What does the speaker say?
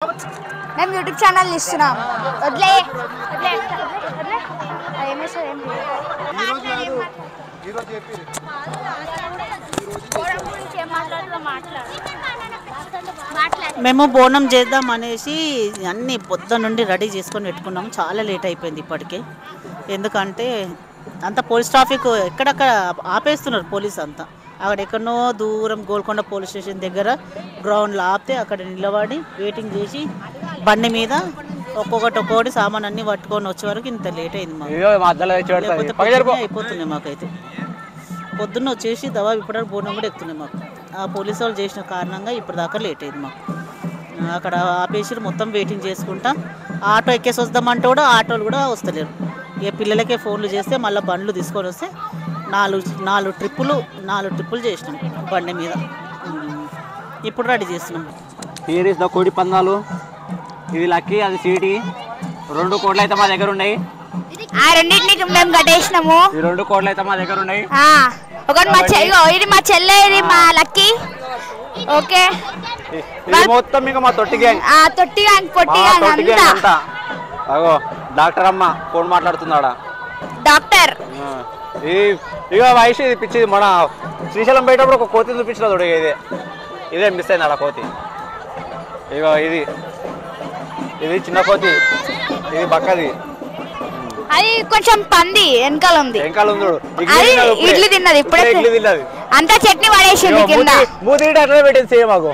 మేము YouTube channel ఇస్తున్నాం. వదిలే మేము బోనం చేద్దాం అనేసి అన్ని పొద్దున్న నుండి రెడీ చేసుకొని పెట్టుకున్నాము. చాలా లేట్ అయిపోయింది ఇప్పటికే. ఎందుకంటే అంత పోలీస్ ట్రాఫిక్ ఎక్కడక్కడ ఆపేస్తున్నారు పోలీస్ అంతా. అక్కడ ఎక్కడనో దూరం గోల్కొండ పోలీస్ స్టేషన్ దగ్గర గ్రౌండ్లో ఆపితే అక్కడ నిలబడి వెయిటింగ్ చేసి బండి మీద ఒక్కొక్కటి సామాన్ అన్ని పట్టుకొని వచ్చే వరకు ఇంత లేట్ అయింది మాకు. లేకపోతే అయిపోతున్నాయి మాకైతే. పొద్దున్న వచ్చేసి దవా ఇప్పటివరకు బోనం కూడా ఎక్కుతున్నాయి మాకు. ఆ పోలీసు వాళ్ళు చేసిన కారణంగా ఇప్పటిదాకా లేట్ అయింది మాకు. అక్కడ ఆపేసి మొత్తం వెయిటింగ్ చేసుకుంటా ఆటో ఎక్కేసి వద్దామంటే కూడా ఆటోలు కూడా వస్తలేరు. ఇక పిల్లలకే ఫోన్లు చేస్తే మళ్ళీ బండ్లు తీసుకొని వస్తే నాలుగు ట్రిప్పులు చేసినాం బండి మీద. ఇప్పుడు రెడీ చేస్తున్నాం. తీరిస్ కోడి పందాలు, ఇది లక్కీ, అది సీటీ. 2 కోట్లు అయితే మా దగ్గర ఉన్నాయి. ఆ రెండింటిని మేము కట్టేసినాము. ఈ 2 కోట్లు అయితే మా దగ్గర ఉన్నాయి. ఒకటి మా ఇది మా చెల్లె, ఇది మా లక్కీ. ఓకే, మొత్తం ఇంకా మా తొట్టి గ్యాంగ్. తొట్టి గ్యాంగ్ అంతా. అగో డాక్టర్ అమ్మ ఫోన్ మాట్లాడుతున్నాడా. డాక్టర్ ఇక వయసు ఇది పిచ్చి. మన శ్రీశైలం పోయేటప్పుడు ఒక కోతి చూపించిన చూడ, ఇదే మిస్ అయింది అలా కోతి. ఇక ఇది చిన్న కోతి, ఇది బక్కది. అది కొంచెం పంది వెనకాల ఉంది. ఇడ్లీ తిన్నది ఇప్పుడే. ఇడ్లీ తిన్నది అంతా చట్నీ పడేసింది కింద. మూతి అట్లా పెట్టింది సేమ్ మాకు.